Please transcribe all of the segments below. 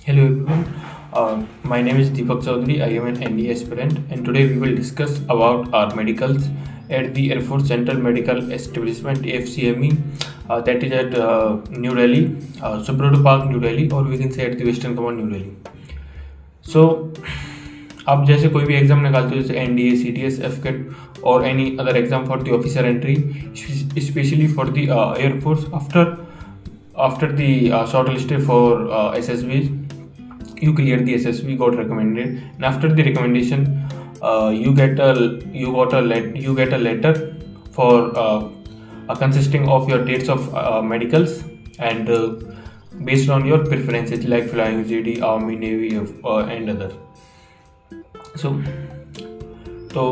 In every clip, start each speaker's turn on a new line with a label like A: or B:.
A: Hello everyone. My name is Deepak Chaudhary. I am an NDA aspirant, and today we will discuss about our medicals at the Air Force Central Medical Establishment (AFCME), that is at New Delhi, Subrata Park, New Delhi, or we can say at the Western Command, New Delhi. So, आप जैसे कोई भी exam निकालते हो जैसे NDA, CTS, FCAT और any other exam for the officer entry, specially for the air force after the shortlisted for SSB, you cleared the SSB, got recommended, and after the recommendation, you get a letter for consisting of your dates of medicals and based on your preferences like flying, GD, Army, Navy, and other. So तो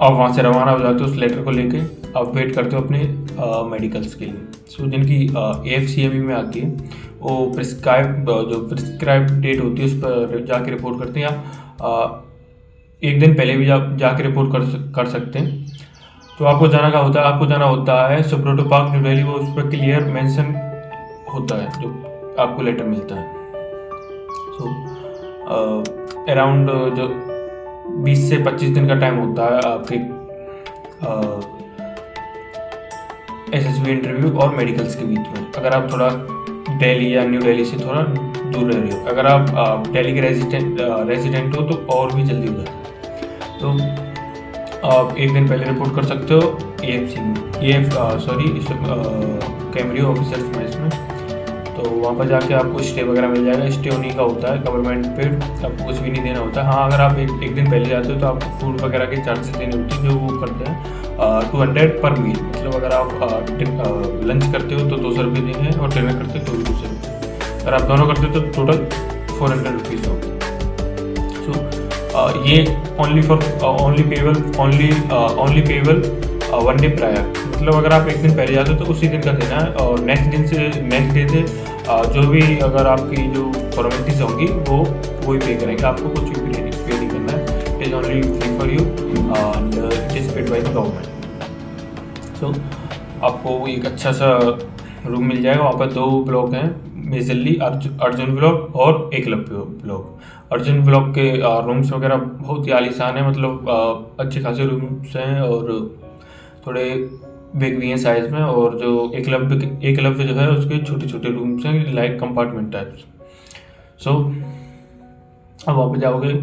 A: आप वहाँ से रवाना हो जाते हो उस letter को लेके, आप वेट करते हो अपने मेडिकल्स के लिए. सो जिनकी AFCME में आती है वो प्रिस्क्राइब डेट होती है उस पर जाके रिपोर्ट करते हैं, या एक दिन पहले भी जाके रिपोर्ट कर सकते हैं. तो आपको जाना होता है सुब्रतो पार्क, न्यू दिल्ली. वो उस पर क्लियर मेंशन होता है जो आपको लेटर मिलता है. सो अराउंड जो 20 से 25 दिन का टाइम होता है आपके SSB इंटरव्यू और मेडिकल्स के बीच में. अगर आप थोड़ा दिल्ली या न्यू दिल्ली से थोड़ा दूर रह रहे हो, अगर आप दिल्ली के रेजिडेंट हो तो और भी जल्दी हो जाता है. तो आप एक दिन पहले रिपोर्ट कर सकते हो कैमरियो ऑफिसर्स मेस में. तो वहाँ पर जाके आपको स्टे वगैरह मिल जाएगा. स्टे होने का होता है गवर्नमेंट पे, आपको कुछ भी नहीं देना होता. हाँ, अगर आप एक दिन पहले जाते हो तो आपको फूड वगैरह के चार्जेस देने होते हैं, जो वो करते हैं 200 पर मील. मतलब अगर आप लंच करते हो तो 200 रुपये देने हैं और डिनर करते हो तो 200 रुपये. अगर आप दोनों करते हो तो टोटल 400 रुपीज़ होगा. सो ये ओनली पेबल 1 डे प्रायर. मतलब अगर आप एक दिन पहले जाते हो तो उसी दिन का देना है, और नेक्स्ट डे से जो भी अगर आपकी जो फॉर्मेलिटीज होंगी वो ही पे करेंगे. आपको कुछ भी पे नहीं करना है. It is only free for you and it is paid by the government. So आपको एक अच्छा सा रूम मिल जाएगा. वहाँ पर 2 ब्लॉक हैं मेजरली, अर्जुन ब्लॉक और एकलव्य ब्लॉक. अर्जुन ब्लॉक के रूम्स वगैरह बहुत ही आलीशान है, मतलब अच्छे खासे रूम्स हैं और थोड़े बिग भी हैं साइज में. और जो एकलव्य जो है उसके छोटे छोटे रूम्स हैं लाइक कंपार्टमेंट टाइप्स. सो अब वहाँ पे जाओगे,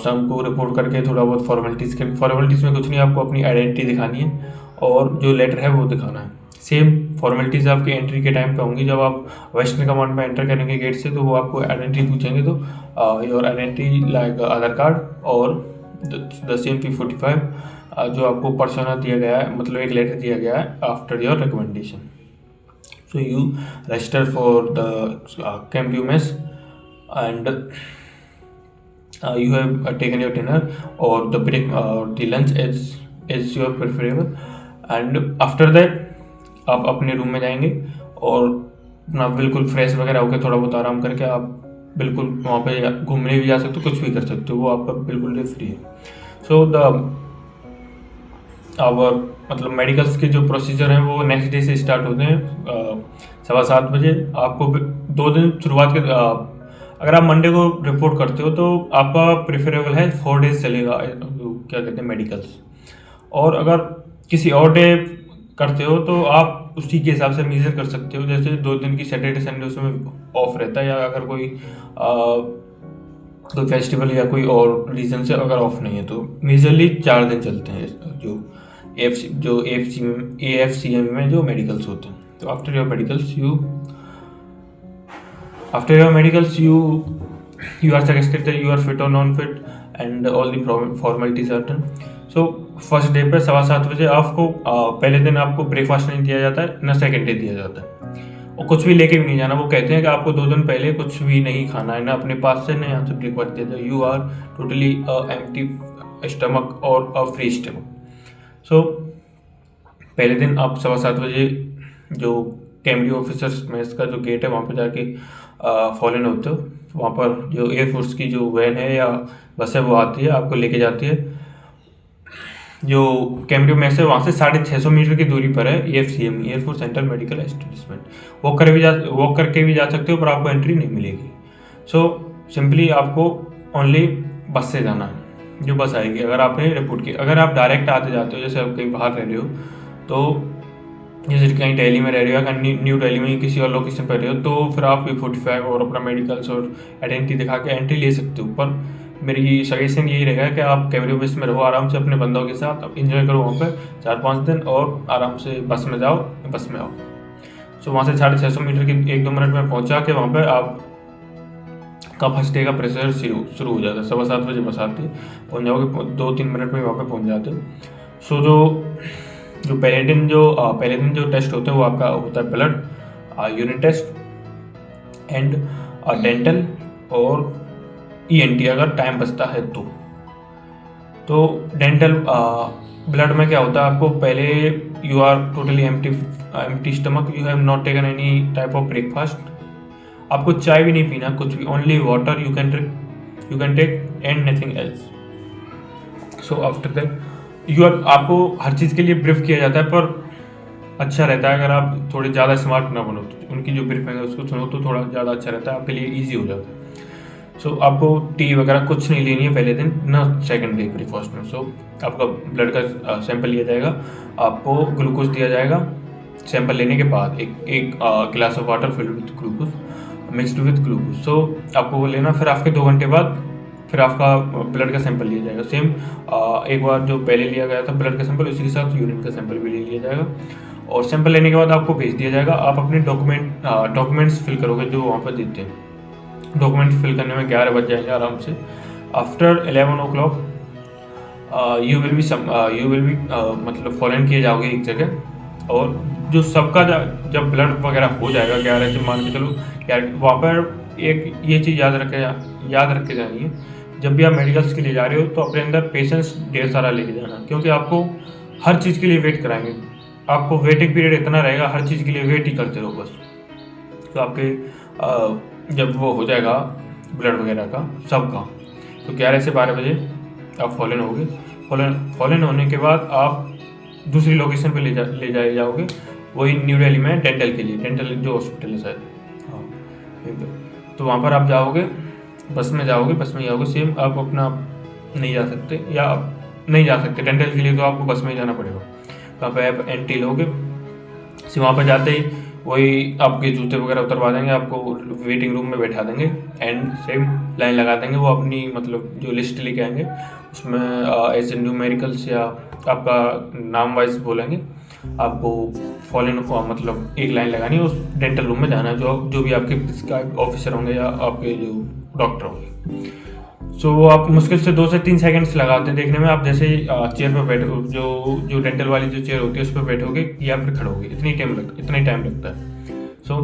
A: शाम को रिपोर्ट करके थोड़ा बहुत फॉर्मेलिटीज़ में कुछ नहीं, आपको अपनी आइडेंटिटी दिखानी है और जो लेटर है वो दिखाना है. सेम फॉर्मेलिटीज़ आपके एंट्री के टाइम पे होंगी. जब आप वेस्टर्न कमांड में एंटर करेंगे गेट से तो वो आपको आइडेंटिटी पूछेंगे. तो your identity like Aadhaar card और द सेम P45 जो आपको पर्सोना दिया गया है, मतलब एक लेटर दिया गया है after your recommendation. So you register for the camp mess and you have taken your dinner or the break or the lunch as your preferable, and after that आप अपने रूम में जाएंगे और अपना बिल्कुल फ्रेश वगैरह होकर थोड़ा बहुत आराम करके आप बिल्कुल वहाँ पे घूमने भी जा सकते हो, कुछ भी कर सकते हो, वो आपका बिल्कुल फ्री है. सो मतलब मेडिकल्स के जो प्रोसीजर हैं वो नेक्स्ट डे से स्टार्ट होते हैं 7:15 बजे. आपको 2 दिन शुरुआत के अगर आप मंडे को रिपोर्ट करते हो तो आपका प्रेफरेबल है 4 डेज चलेगा, क्या कहते हैं, मेडिकल्स. और अगर किसी और डे करते हो तो आप उसी के हिसाब से मेजर कर सकते हो. जैसे 2 दिन की सैटरडे संडे उसमें ऑफ रहता है, या अगर कोई फेस्टिवल या कोई और रीज़न से अगर ऑफ नहीं है तो मेजरली 4 दिन चलते हैं जो AFCME में जो मेडिकल्स होते हैं. तो after your medicals you are suggested that you are fit or non-fit and all the formalities are done. So first day पे 7:15 बजे आपको पहले दिन आपको ब्रेकफास्ट नहीं दिया जाता है, ना सेकेंड डे दिया जाता है, और कुछ भी लेके भी नहीं जाना. वो कहते हैं कि आपको 2 दिन पहले कुछ भी नहीं खाना है, ना अपने पास से ना यहाँ से ब्रेकफास्ट दिया जाए. You are totally empty stomach और फ्री स्टमक. सो पहले दिन आप 7:15 बजे जो कैमरियो ऑफिसर्स मेस का जो गेट है वहाँ पर जाके फॉलो इन होते हो. वहाँ पर जो एयरफोर्स की जो वैन है या बस है वो आती है, आपको लेके जाती है. जो कैमरियो मेस है वहाँ से 650 मीटर की दूरी पर है AFCME, air force central medical establishment. Walk करके भी जा सकते हो, पर आपको एंट्री नहीं मिलेगी. सो सिंपली आपको ओनली बस से जाना है, जो बस आएगी अगर आपने रिपोर्ट की। अगर आप डायरेक्ट आते जाते हो, जैसे आप कहीं बाहर रह रहे हो, तो जैसे कहीं दिल्ली में रह रहे हो या कहीं न्यू दिल्ली में किसी और लोकेशन पर रहे हो, तो फिर आप P45 और अपना मेडिकल्स और आइडेंटिटी दिखा के एंट्री ले सकते हो। पर मेरी सजेशन यही रहेगा कि आप कैबरी बस में रहो आराम से अपने बंदों के साथ, आप इंजॉय करो वहाँ पर 4-5 दिन, और आराम से बस में जाओ, बस में आओ। सो वहाँ से 650 मीटर की 1-2 मिनट में पहुँचा के वहाँ पर आप का फर्स्ट डे का प्रोसेस शुरू हो जाता है। 7:15 बजे बस आती है, पहुँच जाओगे 2-3 मिनट में वहाँ पे पहुँच जाते हो। सो जो पहले दिन जो टेस्ट होते हैं वो आपका होता है blood, urine test and dental और ENT अगर टाइम बचता है तो डेंटल ब्लड में क्या होता है, आपको पहले you are totally empty stomach, you have not taken any type of breakfast, आपको चाय भी नहीं पीना, कुछ भी, only water you can take and nothing else. So after that आपको हर चीज़ के लिए ब्रीफ किया जाता है, पर अच्छा रहता है अगर आप थोड़े ज़्यादा स्मार्ट ना बनो तो उनकी जो ब्रीफ है उसको सुनो तो थोड़ा ज़्यादा अच्छा रहता है, आपके लिए ईजी हो जाता है। सो आपको टी वगैरह कुछ नहीं लेनी है पहले दिन, ना सेकंड डे ब्रेकफास्ट में। सो आपका ब्लड का सैंपल लिया जाएगा, आपको ग्लूकोज दिया जाएगा। सैंपल लेने के बाद एक गिलास of water filled with glucose, mixed with glucose. So आपको वो लेना, फिर आपके 2 घंटे बाद फिर आपका ब्लड का सैंपल लिया जाएगा। सेम एक बार जो पहले लिया गया था ब्लड का सैंपल, उसी के साथ यूरिन का सैंपल भी ले लिया जाएगा, और सैंपल लेने के बाद आपको भेज दिया जाएगा। आप अपने डॉक्यूमेंट्स फिल करोगे जो वहाँ पर देते हैं। डॉक्यूमेंट्स फिल करने में 11 बज जाएंगे आराम से। After 11 o'clock you will be मतलब फॉरेन किए जाओगे एक जगह, और जो सबका जब ब्लड वगैरह हो जाएगा 11 से, मान के चलो वहाँ पर एक ये चीज़ याद रख के जानी है, जब भी आप मेडिकल्स के लिए जा रहे हो तो अपने अंदर पेशेंस ढेर सारा लेके जाना, क्योंकि आपको हर चीज़ के लिए वेट कराएंगे। आपको वेटिंग पीरियड इतना रहेगा, हर चीज़ के लिए वेट ही करते रहो बस। तो आपके जब वो हो जाएगा ब्लड वगैरह का सबका, तो 11 से 12 बजे आप फॉलन होगे। फॉलन होने के बाद आप दूसरी लोकेशन पे ले जाए जाओगे, वही न्यू दिल्ली में डेंटल के लिए, डेंटल जो हॉस्पिटल है शायद, हाँ, तो वहाँ पर आप जाओगे, बस में जाओगे। सेम आप अपना नहीं जा सकते, या आप नहीं जा सकते डेंटल के लिए, तो आपको बस में ही जाना पड़ेगा। वहाँ पर आप एंट्री लोगे, वहाँ पर जाते ही वही आपके जूते वगैरह उतरवा देंगे, आपको वेटिंग रूम में बैठा देंगे एंड सेम लाइन लगा देंगे। वो अपनी मतलब जो लिस्ट लेके आएंगे उसमें ऐसे न्यूमेरिकल्स या आपका नाम वाइज बोलेंगे, आपको फॉलन मतलब एक लाइन लगानी है, उस डेंटल रूम में जाना है, जो भी आपके प्रिस्क्राइब ऑफिसर होंगे या आपके जो डॉक्टर होंगे। सो वो आप मुश्किल से 2 से 3 सेकंड्स लगाते हैं देखने में। आप जैसे ही चेयर पर बैठो, जो डेंटल वाली जो चेयर होती है उस पर बैठोगे या फिर खड़ोगे, इतना ही टाइम लगता है। सो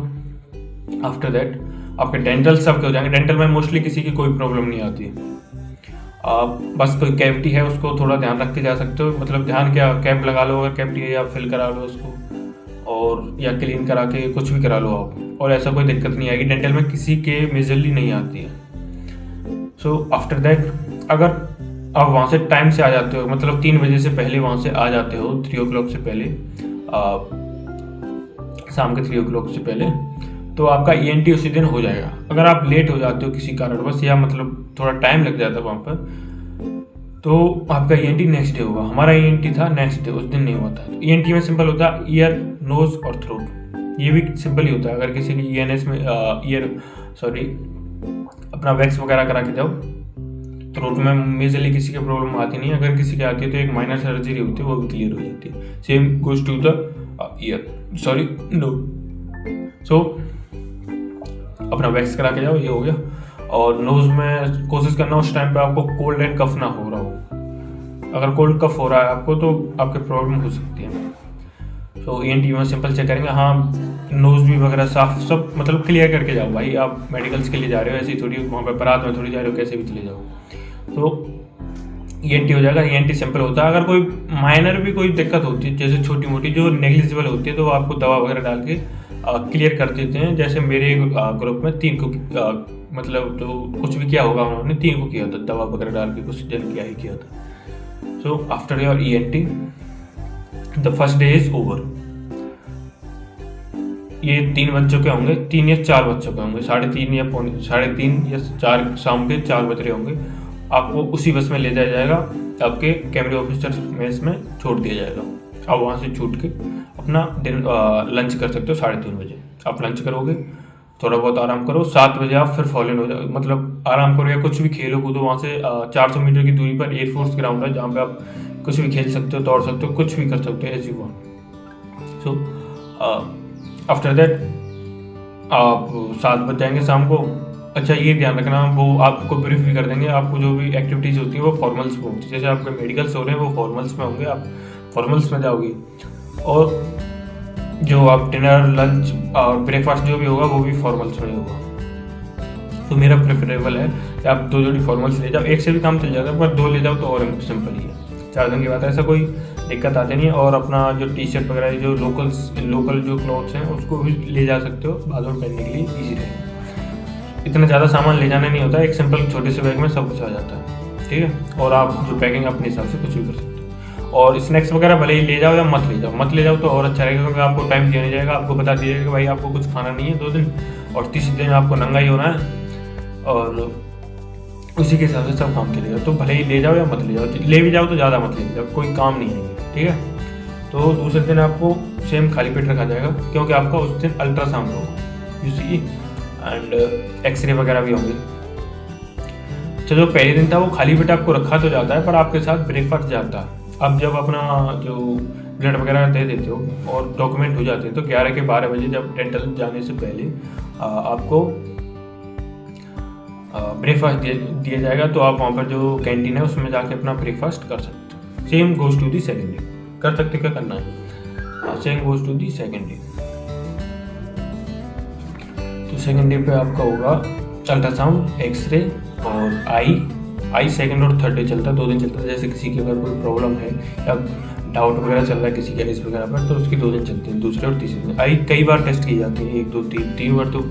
A: आफ्टर दैट आपके डेंटल सब हो जाएंगे। डेंटल में मोस्टली किसी की कोई प्रॉब्लम नहीं आती है, आप बस कोई कैविटी है उसको थोड़ा ध्यान रख के जा सकते हो, मतलब ध्यान क्या, कैप लगा लो अगर कैविटी है, या फिल करा लो उसको, और या क्लीन करा के कुछ भी करा लो आप, और ऐसा कोई दिक्कत नहीं आएगी। डेंटल में किसी के मेजरली नहीं आती है। सो आफ्टर दैट अगर आप वहाँ से टाइम से आ जाते हो, मतलब 3 बजे से पहले वहाँ से आ जाते हो, 3 o'clock से पहले, शाम के 3 o'clock से पहले, तो आपका ENT उसी दिन हो जाएगा। अगर आप लेट हो जाते हो किसी कारणवश, या मतलब थोड़ा टाइम लग जाता है वहाँ पर, तो आपका ENT नेक्स्ट डे होगा। हमारा ENT था नेक्स्ट डे, उस दिन नहीं हुआ था। तो ENT में सिंपल होता है ईयर, नोज और थ्रोट, ये भी सिंपल ही होता है। अगर किसी की ENS में अपना वैक्स वगैरह करा के जाओ, थ्रोट में मेजरली किसी की प्रॉब्लम आती नहीं है। अगर किसी की आती है तो एक माइनर सर्जरी होती है, वो भी क्लियर हो जाती है। Same goes to the nose. So अपना वैक्स करा के जाओ, ये हो गया। और नोज में कोशिश करना उस टाइम पे आपको कोल्ड एंड कफ ना हो रहा हो। अगर कोल्ड कफ हो रहा है आपको तो आपके प्रॉब्लम हो सकती है। तो ENT में सिंपल चेक करेंगे, हाँ नोज भी वगैरह साफ सब मतलब क्लियर करके जाओ भाई। आप मेडिकल्स के लिए जा रहे हो, ऐसी थोड़ी वहाँ पर बारात में थोड़ी जा रहे हो, कैसे भी चले जाओ। तो ENT हो जाएगा। ENT सिंपल होता है। अगर कोई माइनर भी कोई दिक्कत होती है, जैसे छोटी मोटी जो नेग्लिजिबल होती है, तो आपको दवा वगैरह डाल के क्लियर कर देते हैं। जैसे मेरे ग्रुप में 3 को मतलब जो कुछ भी किया होगा उन्होंने 3 को किया था, दवा वगैरह डाल के कुछ जल किया ही किया था। So after your ENT the first day is over. ये 3 बज चुके होंगे, 3 या 4 बज चुके होंगे, 3:30 या 3:30 या 4, शाम के 4 बज रहे होंगे। आपको उसी बस में ले जाया जाएगा, आपके कैमरे ऑफिसर्स मेस में छोड़ दिया जाएगा। आप वहाँ से छूट के अपना लंच कर सकते हो। 3:30 बजे आप लंच करोगे, थोड़ा बहुत आराम करो, 7 बजे आप फिर फॉलो इन हो जाओ, मतलब आराम करो या कुछ भी खेलो कूदो। वहाँ से 400 मीटर की दूरी पर एयरफोर्स ग्राउंड है, जहाँ पे आप कुछ भी खेल सकते हो, दौड़ सकते हो, कुछ भी कर सकते हो as you want. So after that आप 7 बज जाएंगे शाम को। अच्छा, ये ध्यान रखना, वो आपको ब्रीफ भी कर देंगे। आपको जो भी एक्टिविटीज़ होती है वो फॉर्मल्स में होती है। जैसे आपके मेडिकल्स हो रहे हैं वो फॉर्मल्स में होंगे, आप फॉर्मल्स में जाओगे। और जो आप डिनर, लंच और ब्रेकफास्ट जो भी होगा वो भी फॉर्मल्स में होगा। तो मेरा प्रेफरेबल है कि आप 2 जोड़ी फॉर्मल्स ले जाओ। एक से भी काम चल जाएगा, पर 2 ले जाओ तो और सिंपल ही है। 4 दिन की बात है, ऐसा कोई दिक्कत आती नहीं है। और अपना जो टी शर्ट वगैरह जो लोकल जो क्लॉथ्स हैं उसको भी ले जा सकते हो, बाद में पहनने के लिए ईजी रहेगा। इतना ज़्यादा सामान ले जाना नहीं होता, एक सिंपल छोटे से बैग में सब कुछ आ जाता है, ठीक है। और आप जो पैकिंग अपने हिसाब से कुछ भी कर सकते हो। और स्नैक्स वगैरह भले ही ले जाओ या मत ले जाओ तो और अच्छा रहेगा, क्योंकि आपको टाइम दिया नहीं जाएगा। आपको बता दिया जाएगा कि भाई आपको कुछ खाना नहीं है 2 दिन, और तीसरे दिन आपको नंगा ही होना है, और उसी के हिसाब से सब काम चलेगा। तो भले ही ले जाओ या मत ले जाओ, ले भी जाओ तो ज़्यादा मत ले जाओ, कोई काम नहीं आएगा, ठीक है। तो दूसरे दिन आपको सेम खाली पेट रखा जाएगा, क्योंकि आपका उस दिन अल्ट्रासाउंड होगा, यू सी, एंड एक्सरे वगैरह भी होंगे। जो पहले दिन था वो खाली पेट आपको रखा तो जाता है, पर आपके साथ ब्रेकफास्ट जाता है। आप जब अपना जो ब्लड वगैरह दे देते हो और डॉक्यूमेंट हो जाते हैं, तो 11 के 12 बजे जब डेंटल जाने से पहले आपको ब्रेकफास्ट दिया जाएगा। तो आप वहाँ पर जो कैंटीन है उसमें जाके अपना ब्रेकफास्ट कर सकते हो। Same goes to the second day, कर सकते, क्या करना है, same goes to the second day. तो सेकेंड डे पे आपका होगा अल्ट्रासाउंड, एक्सरे और आई सेकेंड और थर्ड डे चलता है, 2 दिन चलता है। जैसे किसी की अगर कोई प्रॉब्लम है या डाउट वगैरह चल रहा है किसी के आइज वगैरह पर, तो उसकी 2 दिन चलते हैं, दूसरे और तीसरे दिन। आई कई बार टेस्ट की जाती है, 1 2 3 बार तो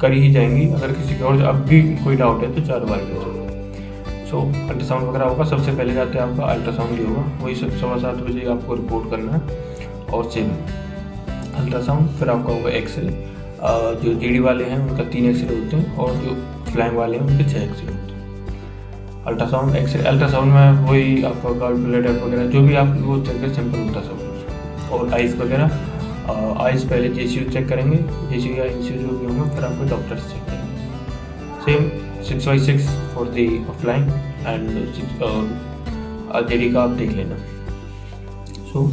A: कर ही जाएंगी। अगर किसी के और अब भी कोई डाउट है तो 4 बार कर सकते हैं। सो अल्ट्रासाउंड वगैरह होगा, सबसे पहले जाते हैं आपका अल्ट्रासाउंड ही होगा, वही 7:15 बजे आपको रिपोर्ट करना है। और सेम अल्ट्रासाउंड, फिर आपका होगा एक्सरे। जो जीडी वाले हैं उनका 3 एक्सरे होते हैं, और जो फ्लाइंग वाले हैं उनके 6 एक्सरे होते हैं। अल्ट्रासाउंड, एक्सरे, अल्ट्रासाउंड में वही आपका गॉल ब्लैडर वगैरह जो भी आप वो चेक कर, सिंपल होता है सब कुछ। और आइज़ वगैरह, आइज़ पहले जेसीयू चेक करेंगे, जेसीयू या एनसीयू जो भी होंगे, फिर आपको डॉक्टर्स चेक करेंगे। Same 6/6 for the flying and JD का आप देख लेना। सो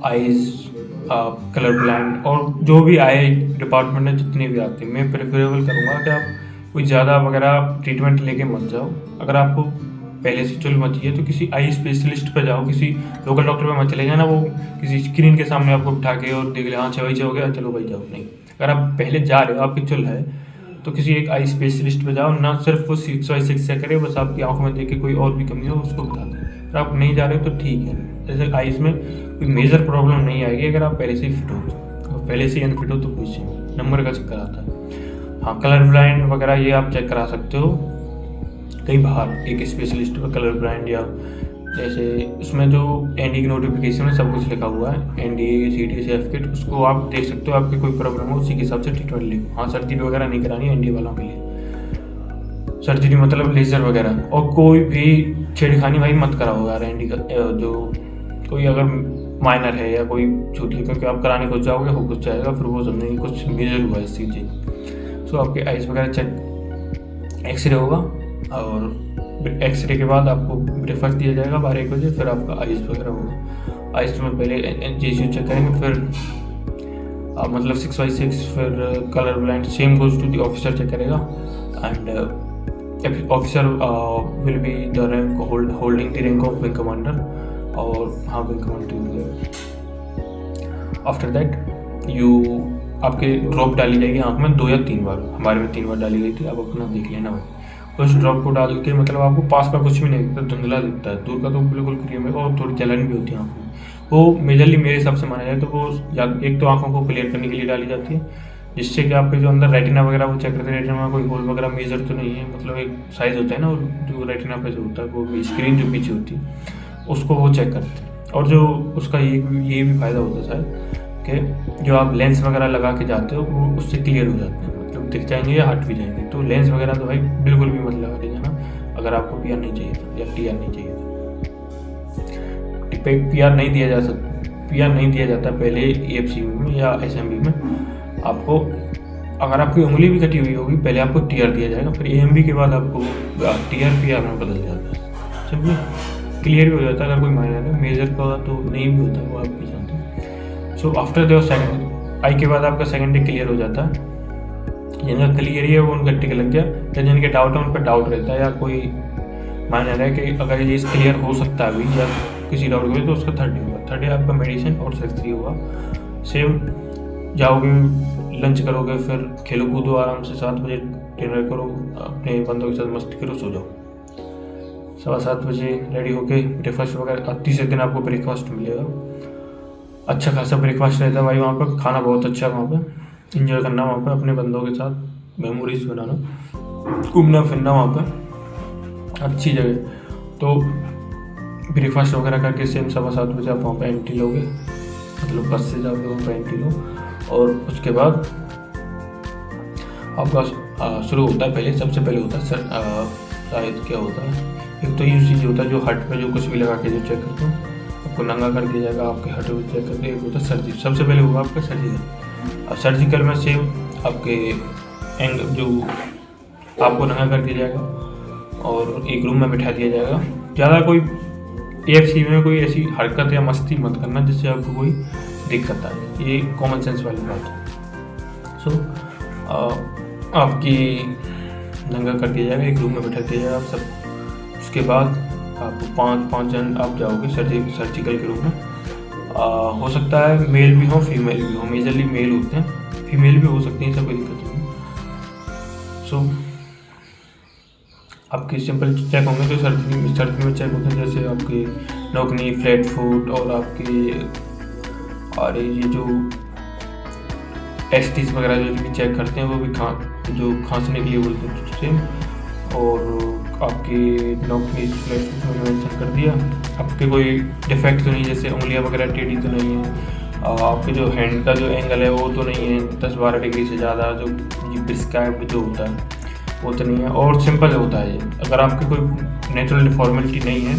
A: आइज़, कलर ब्लाइंड और जो भी आई डिपार्टमेंट में जितने भी आते हैं, मैं प्रेफरेबल करूँगा कि आप कोई ज़्यादा वगैरह ट्रीटमेंट लेके मत जाओ। अगर आपको पहले से चुल मची है तो किसी आई स्पेशलिस्ट पे जाओ, किसी लोकल डॉक्टर पे मत चले जाना, वो किसी स्क्रीन के सामने आपको बिठा के और देख ले, हाँ 6/6 हो गया, चलो भाई जाओ। नहीं, अगर आप पहले जा रहे हो, आपकी चुल है, तो किसी एक आई स्पेशलिस्ट पे जाओ, ना सिर्फ वो 6/6 चेक करे, बस आपकी आंखों में देख के कोई और भी कमी हो उसको बता दें। अगर आप नहीं जा रहे हो तो ठीक है, जैसे आइज़ में कोई मेजर प्रॉब्लम नहीं आएगी अगर आप पहले से ही फिट हो। और पहले से ही अनफिट हो तो कुछ नंबर का चक्कर आता है। हाँ, कलर ब्लाइंड वगैरह ये आप चेक करा सकते हो कहीं बाहर, एक स्पेशलिस्ट पर कलर ब्लाइंड, या जैसे उसमें जो एनडी की नोटिफिकेशन में सब कुछ लिखा हुआ है, एनडी सीटी सर्टिफिकेट, उसको आप देख सकते हो। आपकी कोई प्रॉब्लम हो उसी के हिसाब से ट्रीटमेंट ले। हाँ, सर्जरी वगैरह नहीं करानी एनडी वालों के लिए, सर्जरी मतलब लेज़र वगैरह, और कोई भी छेड़खानी भाई मत कराओ यार। एनडी का जो कोई अगर माइनर है या कोई छोटी है, क्योंकि आप कराने को जाओगे हो कुछ जाएगा, फिर वो समझेंगे कुछ मेजर हुआ है इस चीज़। सो आपके आइज़ वगैरह चेक, एक्सरे होगा, और एक्सरे के बाद आपको ब्रेकफास्ट दिया जाएगा 12-1 बजे, फिर आपका आइज़ वगैरह होगा। आइज़ में पहले जेसीयू चेक करेंगे, फिर मतलब 6/6, फिर colour blind, same goes to the officer check करेगा, and officer will be the rank holding the rank of wing commander, और हाँ विंग कमांडर हो गया। आफ्टर दैट यू आपके ड्रॉप डाली जाएगी आँख में 2 या 3 बार, हमारे में 3 बार डाली गई थी, आप अपना देख लेना भाई। उस ड्रॉप को डाल के मतलब आपको पास का कुछ भी नहीं दिखता, धुंधला दिखता है, दूर का तो बिल्कुल क्लियर है, और थोड़ी जलन भी होती है आँख में। वो मेजरली मेरे हिसाब से माना जाए तो वो एक तो आँखों को क्लियर करने के लिए डाली जाती है, जिससे कि आपके जो अंदर रेटिना वगैरह वो चेक करते हैं, रेटिना में कोई होल वगैरह मेजर तो नहीं है, मतलब एक साइज़ होता है ना जो रेटिना पे जो होता है, वो स्क्रीन जो पीछे होती है उसको वो चेक करते हैं। और जो उसका ये भी फ़ायदा होता है सर कि जो आप लेंस वगैरह लगा के जाते हो वो उससे क्लियर हो जाते हैं, मतलब दिख जाएंगे या हट भी जाएंगे। तो लेंस वगैरह तो भाई बिल्कुल भी मत लगा के जाना अगर आपको PR नहीं चाहिए था या TR नहीं चाहिए था। PR नहीं दिया जा सकता, PR नहीं दिया जाता पहले EFCB में या SMB में। आपको अगर आपकी उंगली भी कटी हुई होगी पहले आपको TR दिया जाएगा, फिर AMB के बाद आपको TR PR में बदल जाता है। समझिए, क्लियर भी हो जाता है अगर कोई माइनर है, मेजर का तो नहीं भी होता, वो आप भी जानते हैं। सो आफ्टर द सेकंड आई के बाद आपका सेकंड डे क्लियर हो जाता है। जिनका क्लियर ही है वो उनका टिक लग गया, या जिनके डाउट है उन पर डाउट रहता है, या कोई माइनर है कि अगर ये क्लियर हो सकता है अभी या किसी डाउट हुए तो उसका 3rd डे होगा। 3rd डे आपका मेडिसिन और सर्जरी होगा। सेम जाओगे, लंच करोगे, फिर खेलो कूदो आराम से, 7 बजे डिनर करो, अपने बंदों के साथ मस्ती करो, सो जाओ। 7:15 बजे रेडी होके ब्रेकफास्ट वगैरह, तीसरे दिन आपको ब्रेकफास्ट मिलेगा। अच्छा खासा ब्रेकफास्ट रहता है भाई वहाँ पर, खाना बहुत अच्छा है वहाँ पर। इंजॉय करना वहाँ पर अपने बंदों के साथ, मेमोरीज बनाना, घूमना फिरना वहाँ पर, अच्छी जगह। तो ब्रेकफास्ट वगैरह करके सेम 7:15 बजे आप वहाँ पर एंट्री लोगे, मतलब बस से जाओगे वहाँ पर एंट्री लो। और उसके बाद आपका शुरू होता है, पहले सबसे पहले होता है शायद क्या होता है, एक तो UCG होता है जो हट पे जो कुछ भी लगा के जो चेक करते हैं, आपको नंगा कर दिया जाएगा, आपके हट को चेक करते। एक होता है सर्जिकल, सबसे पहले होगा आपका सर्जिकल। अब सर्जिकल में सेम आपके जो आपको नंगा कर दिया जाएगा और एक रूम में बिठा दिया जाएगा। ज़्यादा कोई EFCB में कोई ऐसी हरकत या मस्ती मत करना जिससे आपको कोई दिक्कत आए, ये कॉमन सेंस वाली बात है। सो आपकी नंगा कर दिया जाएगा, एक रूम में बैठा दिया जाएगा आप सब। उसके बाद आपको 5 जन आप जाओगे सर्जिकल के रूम में। हो सकता है मेल भी हो फीमेल भी हो, मेजरली मेल होते हैं, फीमेल भी हो सकती है, इससे कोई दिक्कत नहीं। सो आपके सिंपल चेक होंगे तो सर्जरी में चेक होते हैं, जैसे आपकी नोकनी, फ्लैट फुट और आपकी और ये जो टेस्टिस वगैरह जो भी चेक करते हैं वो भी जो खांसने के लिए बोलते हैं सेम। और आपकी नोकनी, फ्लैट फुट मैंने मेंशन कर दिया। आपके कोई डिफेक्ट तो नहीं, जैसे उंगलियां वगैरह टेढ़ी तो नहीं है, आपके जो हैंड का जो एंगल है वो तो नहीं है 10-12 डिग्री से ज़्यादा, जो प्रिस्क्राइब्ड जो होता है वो तो नहीं है, और सिंपल होता है ये। अगर आपकी कोई नेचुरल डिफॉर्मिलिटी नहीं है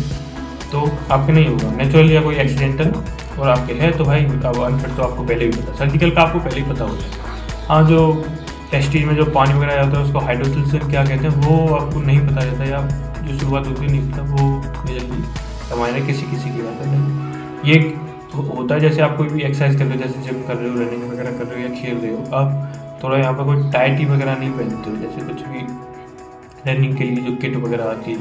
A: तो आपके नहीं होगा, नेचुरल या कोई एक्सीडेंटल और आपके है तो भाई अब अनफिट तो आपको पहले भी पता, सर्जिकल का आपको पहले ही पता होता है। हाँ, जो टेस्टिस में जो पानी वगैरह आता है उसको हाइड्रोसिल क्या कहते हैं वो आपको नहीं पता रहता, या जो शुरुआत होती है नहीं पता, वो मेजरली हमारे किसी की बात है नहीं। ये होता है जैसे आप कोई भी एक्सरसाइज कर रहे हो, जैसे जिम कर रहे हो, रनिंग वगैरह कर रहे हो या खेल रहे हो, आप थोड़ा यहाँ पर कोई टाइटी वगैरह नहीं पहनते हो, जैसे कुछ भी रनिंग के लिए जो किट वगैरह आती है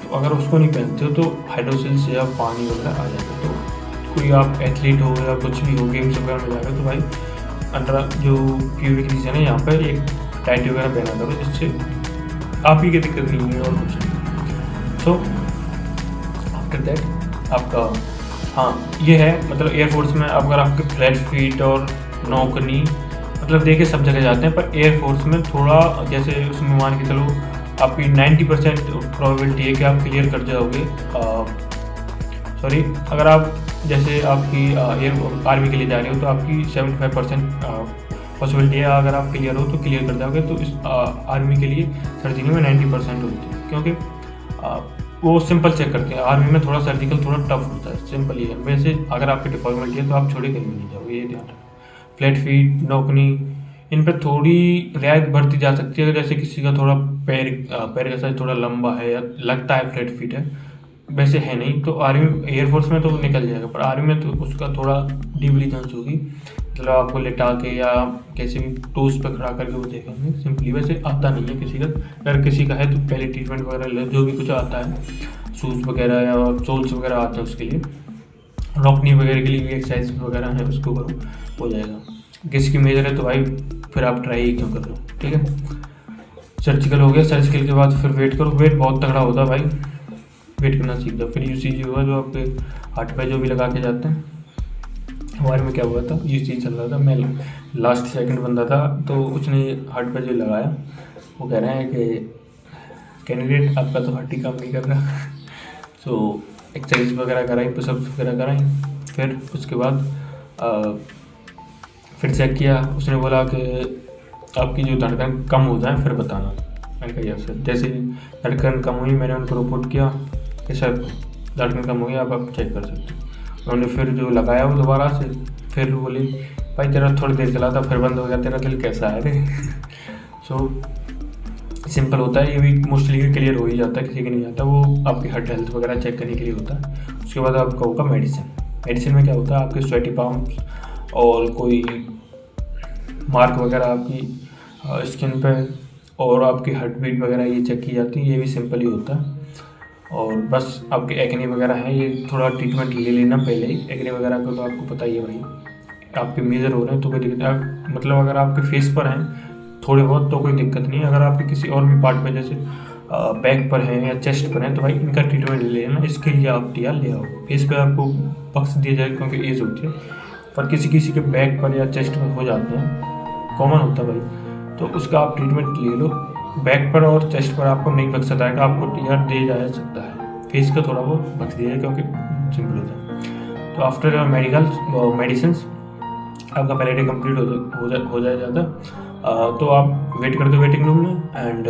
A: तो अगर उसको नहीं पहनते हो तो हाइड्रोसिल से आप पानी वगैरह आ जाता है। तो कोई आप एथलीट हो या कुछ भी हो, गेम्स वगैरह में जा रहे हो तो भाई अंडर जो प्यूबिक रीजन है यहाँ पर एक टाइटी वगैरह पहना करो, जिससे आप ही की दिक्कत नहीं है और कुछ नहीं। सो आफ्टर दैट आपका हाँ ये है, मतलब एयरफोर्स में अगर आपके फ्लैट फीट और नौकनी मतलब देखिए सब जगह जाते हैं, पर एयरफोर्स में थोड़ा जैसे उसमें मान के चलो आपकी 90% प्रोबेबिलिटी है कि आप क्लियर कर जाओगे। सॉरी, अगर आप जैसे आपकी आर्मी के लिए जा रहे हो तो आपकी 75% पॉसिबिलिटी है अगर आप क्लियर हो तो क्लियर कर जाओगे। तो इस आर्मी के लिए सर्जिकल में 90% होती है, क्योंकि वो सिंपल चेक करते हैं। आर्मी में थोड़ा सर्जिकल थोड़ा टफ होता है, सिंपल ही है। वैसे अगर आपकी डिफॉर्मिलिटी है तो आप छोड़े कहीं भी नहीं जाओगे, ये ध्यान रखना। फ्लैट फीट, नौकनी, इन पर थोड़ी रियायत बढ़ती जा सकती है। जैसे किसी का थोड़ा पैर का साइज थोड़ा लंबा है या लगता है फ्लैट फीट है, वैसे है नहीं, तो आर्मी एयरफोर्स में तो निकल जाएगा, पर आर्मी में तो उसका थोड़ा डीपली चांस होगी। मतलब आपको लेटा के या कैसे भी टोस पर खड़ा करके वो देखेंगे सिंपली। वैसे आता नहीं है किसी का, अगर किसी का है तो पहले ट्रीटमेंट वगैरह जो भी कुछ आता है, शूज़ वगैरह या सोल्स वगैरह आते हैं उसके लिए, नौकनी वगैरह के लिए भी एक्सरसाइज वगैरह है, उसको करो हो जाएगा। किसी की मेजर है तो भाई फिर आप ट्राई ही क्यों कर रहे हो, ठीक है। सर्जिकल हो गया, सर्जिकल के बाद फिर वेट करो। वेट बहुत तगड़ा होता है भाई, वेट करना सीख जाओ। फिर UCG हुआ, जो आपके हार्ट पे जो भी लगा के जाते हैं। हमारे में क्या हुआ था, UCG चल रहा था, मैं लास्ट सेकंड बंदा था, तो उसने हार्ट पे जो लगाया, वो कह रहे हैं कि कैंडिडेट आपका तो हार्ट ही काम नहीं कर रहा। सो एक्सरसाइज वगैरह कराई, पुशअप्स वगैरह कराई। फिर उसके बाद फिर चेक किया, उसने बोला कि आपकी जो धड़कन कम हो जाए फिर बताना। मैंने कहा यस सर। जैसे ही धड़कन कम हुई मैंने उनको रिपोर्ट किया कि सर धड़कन कम हो गई, आप चेक कर सकते हो। उन्होंने फिर जो लगाया वो दोबारा से, फिर बोली भाई तेरा थोड़ी देर चला था फिर बंद हो गया, तेरा दिल कैसा है रे। सो सिंपल होता है, ये भी मोस्टली क्लियर हो ही जाता है, किसी के नहीं आता। वो आपकी हार्ट हेल्थ वगैरह चेक करने के लिए होता है। उसके बाद आपका होगा मेडिसिन में क्या होता है, आपके स्वेटी पाम्स और कोई मार्क वगैरह आपकी स्किन पे और आपकी हार्ट बीट वगैरह ये चेक की जाती है। ये भी सिंपल ही होता है। और बस आपके एक्ने वगैरह हैं, ये थोड़ा ट्रीटमेंट ले लेना पहले ही। एक्ने वगैरह का तो आपको पता ही है भाई, आपके मेजर हो रहे हैं तो कोई दिक्कत, मतलब अगर आपके फेस पर हैं थोड़े बहुत तो कोई दिक्कत नहीं है। अगर आपके किसी और भी पार्ट पर जैसे बैक पर हैं या चेस्ट पर हैं तो भाई इनका ट्रीटमेंट ले लेना। इसके लिए आप टीआर ले आओ। फेस पे आपको बख्श दिया जाए क्योंकि एज होती है, पर किसी किसी के बैक पर या चेस्ट में हो जाते हैं, कॉमन होता है भाई, तो उसका आप ट्रीटमेंट ले लो। बैक पर और चेस्ट पर आपको नहीं बख्शा जाएगा, आपको टीआर दे जा सकता है। फेस का थोड़ा बहुत बख्श दिया जाए क्योंकि सिंपल होता है। तो आफ्टर मेडिसिन आपका पहले डे कम्प्लीट हो जाए ज़्यादा, तो आप वेट कर दो वेटिंग रूम में। एंड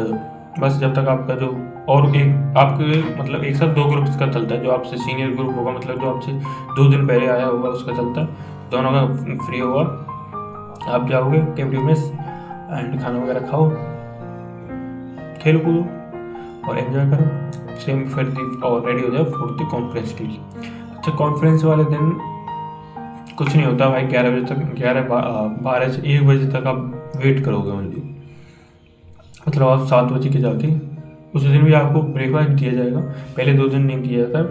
A: बस जब तक आपका जो और एक आपके मतलब एक साथ 2 ग्रुप्स का चलता है। जो आपसे सीनियर ग्रुप होगा, मतलब जो आपसे 2 दिन पहले आया होगा उसका चलता है, दोनों का फ्री होगा। आप जाओगे कैंप में एंड खाना वगैरह खाओ, खेलो कूदो और एंजॉय करो। सेम फिर और रेडी हो जाओ फॉर द कॉन्फ्रेंस के लिए। अच्छा, कॉन्फ्रेंस वाले दिन कुछ नहीं होता भाई, 11 बजे तक 12 से 1 बजे तक आप वेट करोगे ओनली। मतलब आप 7 बजे के जाके उस दिन भी आपको ब्रेकफास्ट दिया जाएगा। पहले 2 दिन नहीं दिया जाता,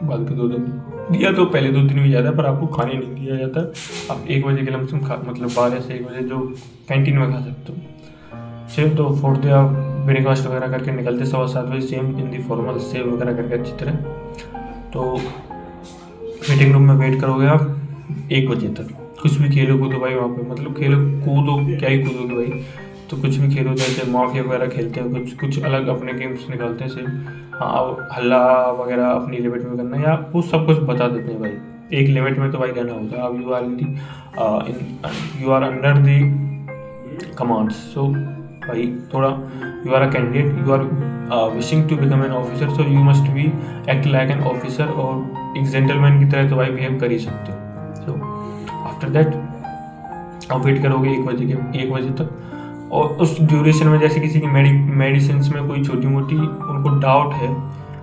A: बाकी 2 दिन दिया तो पहले 2 दिन भी जाता है, पर आपको खाने नहीं दिया जाता। आप 1 बजे के लमसम मतलब 12 से 1 बजे जो कैंटीन में खा सकते हो। सेम तो 4th डे आप ब्रेकफास्ट वगैरह करके निकलते 7:15 बजे, same in the formal save वगैरह करके अच्छी तरह। तो मीटिंग रूम में वेट करोगे आप 1 बजे तक। कुछ भी खेलो कूदो भाई वहाँ पे, मतलब खेलो कूदो क्या ही कूदोगे भाई, तो कुछ भी खेलो। जैसे माफिया वगैरह खेलते हैं, कुछ अलग अपने गेम्स निकालते हैं सिर्फ। हाँ, हल्ला वगैरह अपनी लिमिट में करना, या वो सब कुछ बता देते हैं भाई। एक लिमिट में तो भाई रहना होता है। अब you are under the commands. So भाई थोड़ा you are a candidate, you are wishing to become an officer, so you must be act like an officer, और एक जेंटलमैन की तरह तो भाई बिहेव कर ही सकते हो। सो आफ्टर दैट आप वेट करोगे 1 बजे तक। और उस ड्यूरेशन में जैसे किसी की मेडिसिन में कोई छोटी मोटी उनको डाउट है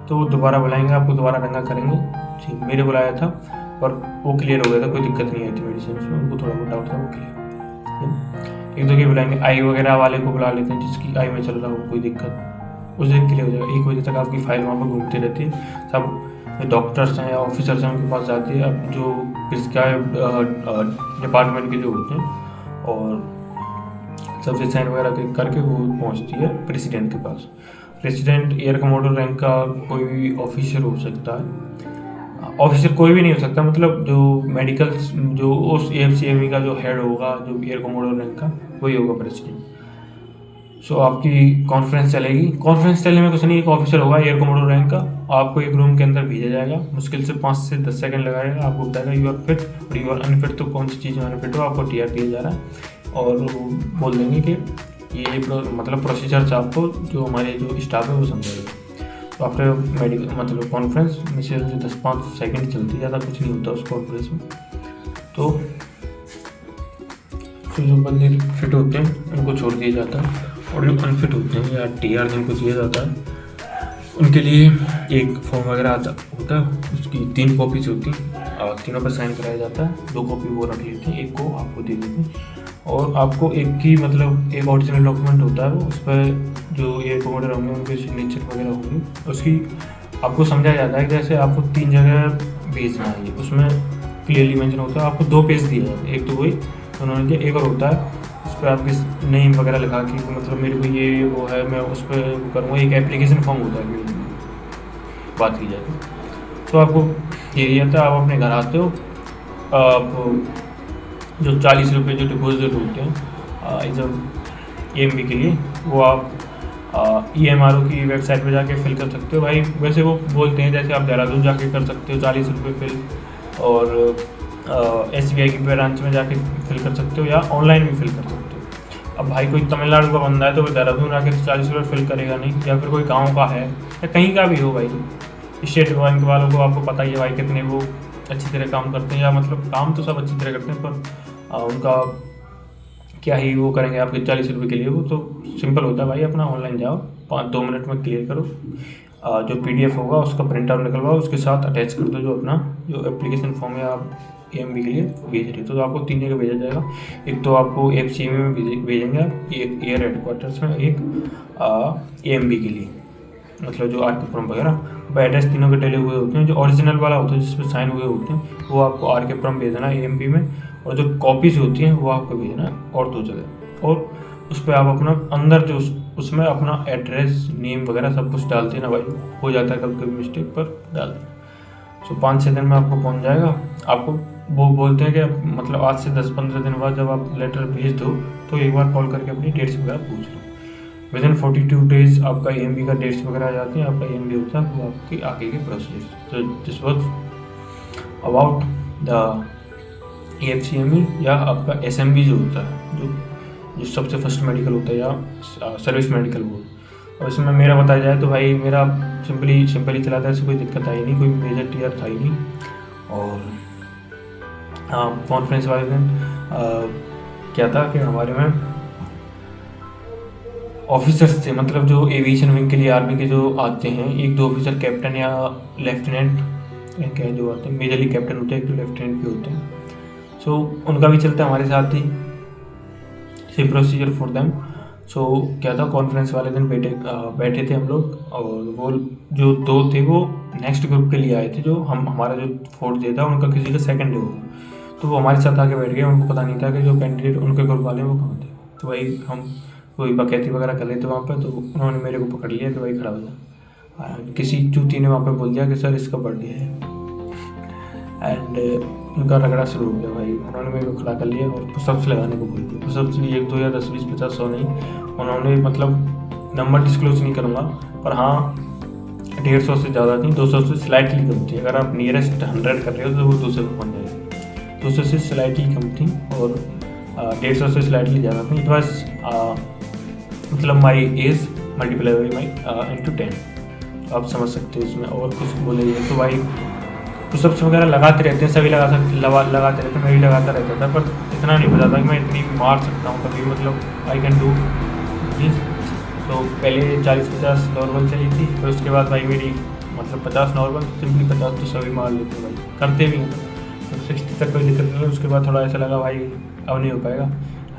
A: तो वो दोबारा बुलाएंगे, आपको दोबारा रंगा करेंगे। ठीक, मेरे बुलाया था पर वो क्लियर हो गया था, कोई दिक्कत नहीं आई थी मेडिसिन में। उनको थोड़ा बहुत डाउट था, वो क्लियर। 1-2 के बुलाएंगे, आई वगैरह वाले को बुला लेते हैं जिसकी आई में चल रहा हो कोई दिक्कत, उस दिन क्लियर हो जाएगा। 1 बजे तक आपकी फाइल वहाँ पर घूमती रहती है। सब डॉक्टर्स हैं या ऑफिसर्स हैं उनके पास जाती है, अब जो प्रिस्क्राइब डिपार्टमेंट के जो होते हैं, और सबसे साइन वगैरह करके वो पहुंचती है प्रेसिडेंट के पास। प्रेसिडेंट एयर कमोडोर रैंक का कोई भी ऑफिसर हो सकता है। ऑफिसर कोई भी नहीं हो सकता, मतलब जो मेडिकल जो उस AFCME का जो हेड होगा, जो एयर कमोडोर रैंक का, वही होगा प्रेसिडेंट। सो आपकी कॉन्फ्रेंस चलेगी। कॉन्फ्रेंस चलने में कुछ नहीं, एक ऑफिसर होगा एयर कमोडोर रैंक का, आपको एक रूम के अंदर भेजा जाएगा। मुश्किल से 5 से 10 सेकंड लगाएगा, आपको बताएगा यू आर फिट और यू आर अनफिट। तो कौन सी चीज़ में अनफिट हो, आपको टीआर दिया जा रहा है, और वो बोल देंगे कि ये मतलब प्रोसीजर्स आपको जो हमारे जो स्टाफ है वो समझाएगा। तो आफ्टर मेडिकल मतलब कॉन्फ्रेंस में से 10-5 सेकंड चलती है, ज़्यादा कुछ नहीं होता उस कॉन्फ्रेंस में। तो जो बंदे फिट होते हैं उनको छोड़ दिया जाता है, और जो अनफिट होते हैं या टीआर जिनको दिया जाता है उनके लिए एक फॉर्म वगैरह होता है, उसकी 3 कॉपीज होती हैं, और तीनों पर साइन कराया जाता है। 2 कॉपी वो रख लेते हैं, 1 को आपको दे देते हैं, और आपको एक की मतलब एक ओरिजिनल डॉक्यूमेंट होता है, वो उस पर जो एयर कमोडर होंगे उनके सिग्नेचर वगैरह होंगे, उसकी आपको समझाया जाता है। जैसे आपको 3 जगह भेजना है, उसमें क्लियरली मेंशन होता है। आपको 2 पेज दिए हैं, एक तो वही उन्होंने दिया, एक और होता है उस पर आपकी नेम वगैरह लिखा कि मतलब मेरे को ये वो है, मैं उस पर वो करूँगा। एक एप्लीकेशन फॉर्म होता है बात की जाए तो आपको ये दिया था। आप अपने घर आते हो, आप जो 40 रुपये जो डिपॉजिट होते हैं इस EMB के लिए, वो आप EMRO की वेबसाइट पे जाके फिल कर सकते हो भाई। वैसे वो बोलते हैं जैसे आप देहरादून जाके कर सकते हो 40 रुपये फिल, और SBI की ब्रांच में जाके फिल कर सकते हो या ऑनलाइन भी फिल कर सकते हो। अब भाई कोई तमिलनाडु का बंदा है तो वो देहरादून आके 40 रुपये फिल करेगा नहीं, या फिर कोई गाँव का है या कहीं का भी हो भाई। स्टेट बैंक वालों को आपको पता ही है भाई कितने वो अच्छी तरह काम करते हैं, या मतलब काम तो सब अच्छी तरह करते हैं, पर उनका क्या ही वो करेंगे आपके 40 रुपये के लिए। वो तो सिंपल होता है भाई, अपना ऑनलाइन जाओ 5-2 मिनट में क्लियर करो, जो PDF होगा उसका प्रिंट आउट निकलवाओ, उसके साथ अटैच कर दो जो अपना जो एप्लीकेशन फॉर्म है आप AMB के लिए भेज रहे हो। तो आपको 3 जगह भेजा जाएगा, एक तो आपको FCMA में भेजेंगे आप, एक एयर हेडक्वार्टर्स में, एक AMB के लिए, मतलब जो RK-पुरम वगैरह। एड्रेस तीनों के डले हुए होते हैं, जो ओरिजिनल वाला होता है जिसपे साइन हुए होते हैं वो आपको RK-पुरम भेजना है AMB में, और जो कॉपीज़ होती हैं वो आपको भेजना है और 2 जगह। और उस पर आप अपना अंदर जो उसमें अपना एड्रेस नेम वगैरह सब कुछ डालते हैं ना भाई, हो जाता है कभी कभी मिस्टेक, पर डाल दें। सो 5-6 दिन में आपको पहुंच जाएगा। आपको वो बोलते हैं कि मतलब आज से 10-15 दिन बाद जब आप लेटर भेज दो तो एक बार कॉल करके अपनी डेट्स वगैरह पूछ लो। विदिन 42 डेज आपका AMB का डेट्स वगैरह आ जाते हैं, आपका AMB होता है वो आपकी आगे के प्रोसेस। तो this was about the FCME या आपका SMB जो होता है, जो सबसे फर्स्ट मेडिकल होता है या सर्विस मेडिकल वो। और इसमें मेरा बताया जाए तो भाई मेरा सिंपली चला था, ऐसे कोई दिक्कत आई नहीं, कोई मेजर टीयर था ही नहीं। और हाँ, कॉन्फ्रेंस वाले दिन क्या था कि हमारे में ऑफिसर्स थे, मतलब जो एविएशन विंग के लिए आर्मी के जो आते हैं, 1-2 ऑफिसर कैप्टन या लेफ्टिनेंट इनके जो आते हैं, मेजरली कैप्टन होते हैं, एक तो लेफ्टिनेंट भी होते हैं। सो उनका भी चलता है हमारे साथ ही, सेम प्रोसीजर फॉर देम। सो क्या था, कॉन्फ्रेंस वाले दिन बैठे थे हम लोग, और वो जो 2 थे वो नेक्स्ट ग्रुप के लिए आए थे, जो हमारा जो 4th डे था उनका किसी का 2nd डे होगा, तो वो हमारे साथ आके बैठ गए। उनको पता नहीं था कि जो कैंडिडेट उनके ग्रुप वाले हैं वो कहाँ थे। तो भाई हम वही बकैती वगैरह कर रहे थे वहाँ पर, तो उन्होंने मेरे को पकड़ लिया कि भाई खड़ा हो जा। किसी चूती ने वहाँ पर बोल दिया कि सर इसका बर्थडे है, एंड उनका रगड़ा शुरू हो गया भाई। उन्होंने मेरे को खड़ा कर लिया और पुशअप्स लगाने को बोल दिया। पुशअप्स भी 1-2 या 10, 20, 50, 100 नहीं, उन्होंने मतलब नंबर डिस्क्लोज नहीं करूँगा, पर हाँ 150 से ज़्यादा थी, 200 से स्लाइटली कम थी। अगर आप नियरेस्ट 100 कर रहे हो तो वो 200 पे पहुँच जाएगी, 200 से स्लाइटली कम थी और 150 से स्लाइटली ज़्यादा थी। इट वॉज मतलब my S multiply by my into 10, आप समझ सकते हो इसमें। और कुछ बोले तो भाई पुशअप्स वगैरह लगाते रहते हैं, सभी लगाते रहते हैं, मैं भी लगाता रहता था, पर इतना नहीं पता था कि मैं इतनी मार सकता हूँ कभी, मतलब आई कैन डू दिस। तो पहले 40-50 नॉर्मल चली थी, फिर उसके बाद भाई मेरी मतलब 50 नॉर्मल, सिंपली 50 तो सभी मार लेते भाई, करते भी हैं। तो 60 तक कोई दिक्कत नहीं है। उसके बाद थोड़ा ऐसा लगा भाई अब नहीं हो पाएगा,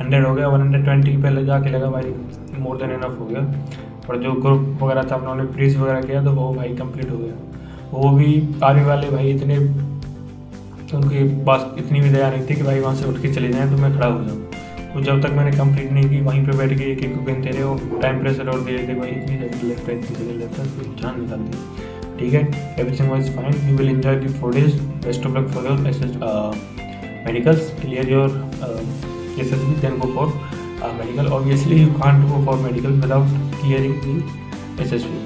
A: 100 हो गया, 120 की पहले जाके लगा भाई मोर देन इनफ हो गया। और जो ग्रुप वगैरह था उन्होंने प्रीज वगैरह किया तो वो भाई कंप्लीट हो गया। वो भी आर्मी वाले भाई इतने, उनके पास इतनी भी दया नहीं थी कि भाई वहाँ से उठ के चले जाएँ तो मैं खड़ा हो जाऊँ। तो जब तक मैंने कंप्लीट नहीं की वहीं पे बैठ के एक को गिनते रहे, वो टाइम प्रेशर और दे रहे थे भाई, इतनी जल्दी लगता है, इतनी जल्दी लगता है, तो जान निकालती है। ठीक है, everything was fine, you will enjoy the 4 days, best of luck for your medicals, clear your SSB, then go for medical. Obviously you can't go for medical without clearing the SSB.